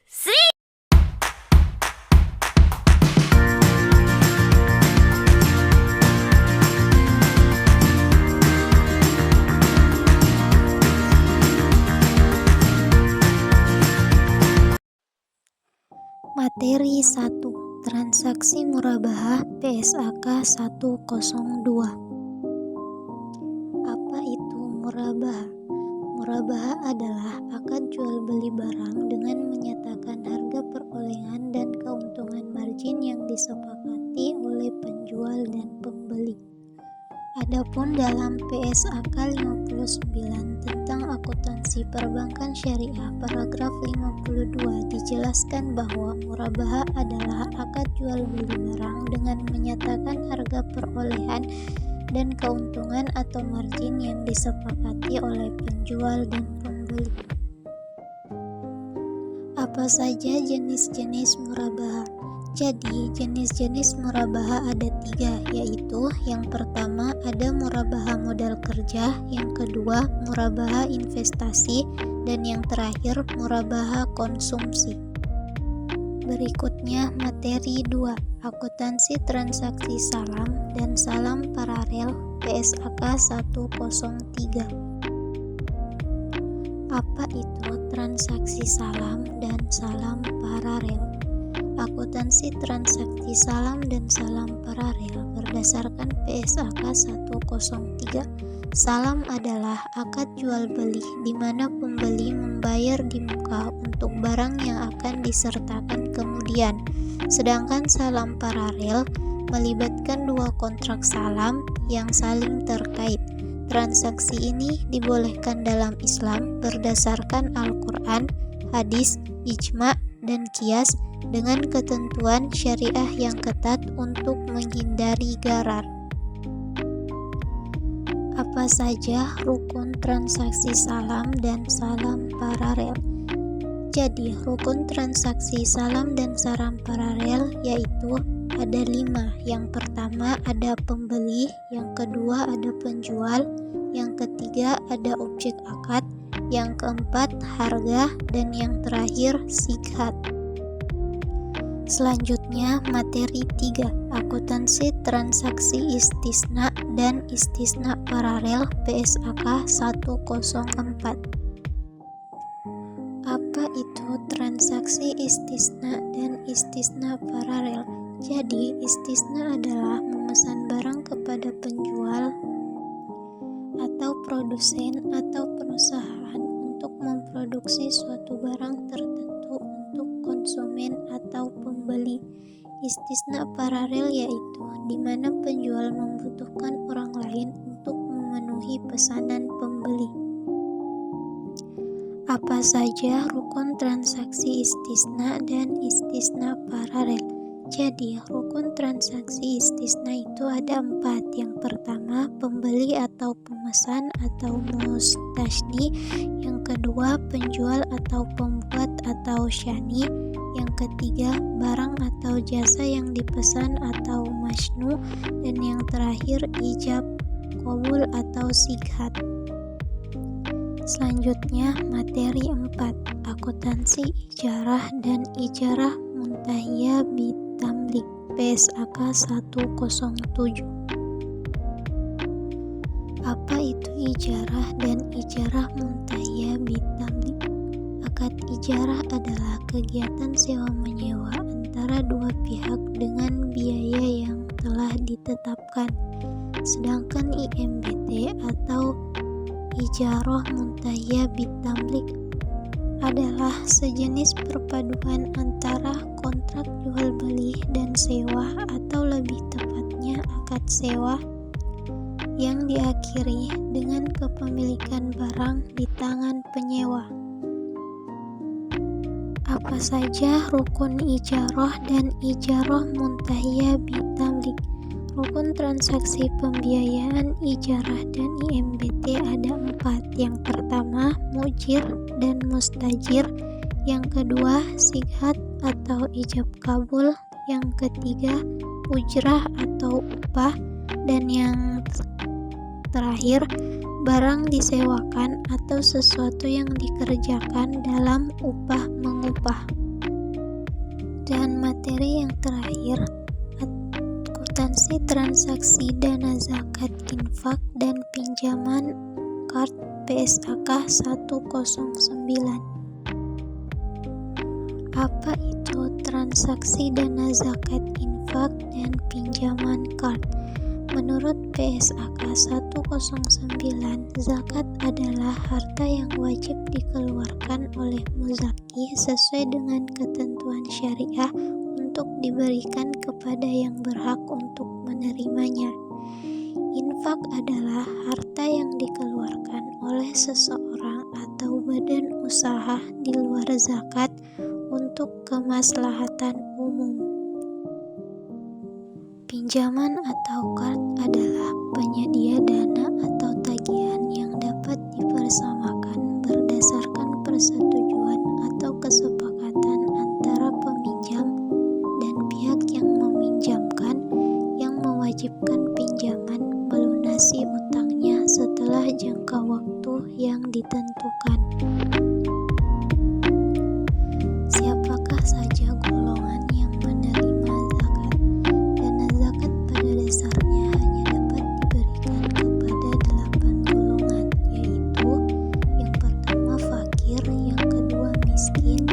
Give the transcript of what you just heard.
three. Materi 1. Transaksi murabahah PSAK 102. Apa itu murabahah? Murabahah adalah akad jual beli barang dengan menyatakan harga perolehan dan keuntungan margin yang disepakati oleh penjual dan pembeli. Adapun dalam PSAK 59 tentang akuntansi perbankan syariah paragraf 52 dijelaskan bahwa murabahah adalah akad jual beli barang dengan menyatakan harga perolehan dan keuntungan atau margin yang disepakati oleh penjual dan pembeli. Apa saja jenis-jenis murabahah? Jadi, jenis-jenis murabahah ada 3, yaitu yang pertama ada murabahah modal kerja, yang kedua murabahah investasi, dan yang terakhir murabahah konsumsi. Berikutnya materi 2, akuntansi transaksi salam dan salam paralel PSAK 103. Apa itu transaksi salam dan salam paralel? Akuntansi transaksi salam dan salam paralel berdasarkan PSAK 103. Salam adalah akad jual beli di mana pembeli membayar di muka untuk barang yang akan disertakan kemudian. Sedangkan salam paralel melibatkan dua kontrak salam yang saling terkait. Transaksi ini dibolehkan dalam Islam berdasarkan Al-Quran, hadis, ijma, dan qiyas dengan ketentuan syariah yang ketat untuk menghindari gharar. Apa saja rukun transaksi salam dan salam paralel? Jadi, rukun transaksi salam dan salam paralel yaitu ada 5. Yang pertama ada pembeli, yang kedua ada penjual, yang ketiga ada objek akad, yang keempat harga, dan yang terakhir sighat. Selanjutnya materi 3, akuntansi transaksi istisna dan istisna paralel PSAK 104. Apa itu transaksi istisna dan istisna paralel? Jadi, istisna adalah memesan barang kepada penjual atau produsen atau perusahaan untuk memproduksi suatu barang tertentu untuk konsumen atau pembeli. Istisna paralel yaitu di mana penjual membutuhkan orang lain untuk memenuhi pesanan pembeli. Apa saja rukun transaksi istisna dan istisna paralel? Jadi, rukun transaksi istisna itu ada 4. Yang pertama, pembeli atau pemesan atau mustasni. Yang kedua, penjual atau pembuat atau syani. Yang ketiga, barang atau jasa yang dipesan atau masnu. Dan yang terakhir, ijab, qabul atau sighat. Selanjutnya, materi 4, akuntansi ijarah dan ijarah muntahiyah bitamlik PSAK 107. Apa itu ijarah dan ijarah muntahiyah bitamlik? Akad ijarah adalah kegiatan sewa-menyewa antara dua pihak dengan biaya yang telah ditetapkan. Sedangkan IMBT atau ijarah muntahiyah bitamlik adalah sejenis perpaduan antara kontrak jual beli dan sewa atau lebih tepatnya akad sewa yang diakhiri dengan kepemilikan barang di tangan penyewa. Apa saja rukun ijarah dan ijarah muntahiyah bitamlik? Rukun transaksi pembiayaan ijarah dan IMBT ada 4. Yang pertama, mujir dan mustajir. Yang kedua, sighat atau ijab kabul. Yang ketiga, ujrah atau upah. Dan yang terakhir, barang disewakan atau sesuatu yang dikerjakan dalam upah mengupah. Dan materi yang terakhir, akuntansi transaksi dana zakat infak dan pinjaman kart PSAK 109. Apa itu transaksi dana zakat infak dan pinjaman kart? Menurut PSAK 109, zakat adalah harta yang wajib dikeluarkan oleh muzaki sesuai dengan ketentuan syariah untuk diberikan kepada yang berhak untuk menerimanya. Infak adalah harta yang dikeluarkan oleh seseorang atau badan usaha di luar zakat untuk kemaslahatan umum. Pinjaman atau kart adalah penyedia dana atau tagihan yang dapat dipersamakan berdasarkan persetujuan atau kesepakatan antara peminjam dan pihak yang meminjamkan, yang mewajibkan pinjaman melunasi utangnya setelah jangka waktu yang ditentukan. Siapakah saja golongan yang menerima zakat? Dana zakat pada dasarnya hanya dapat diberikan kepada 8 golongan, yaitu yang pertama fakir, yang kedua miskin,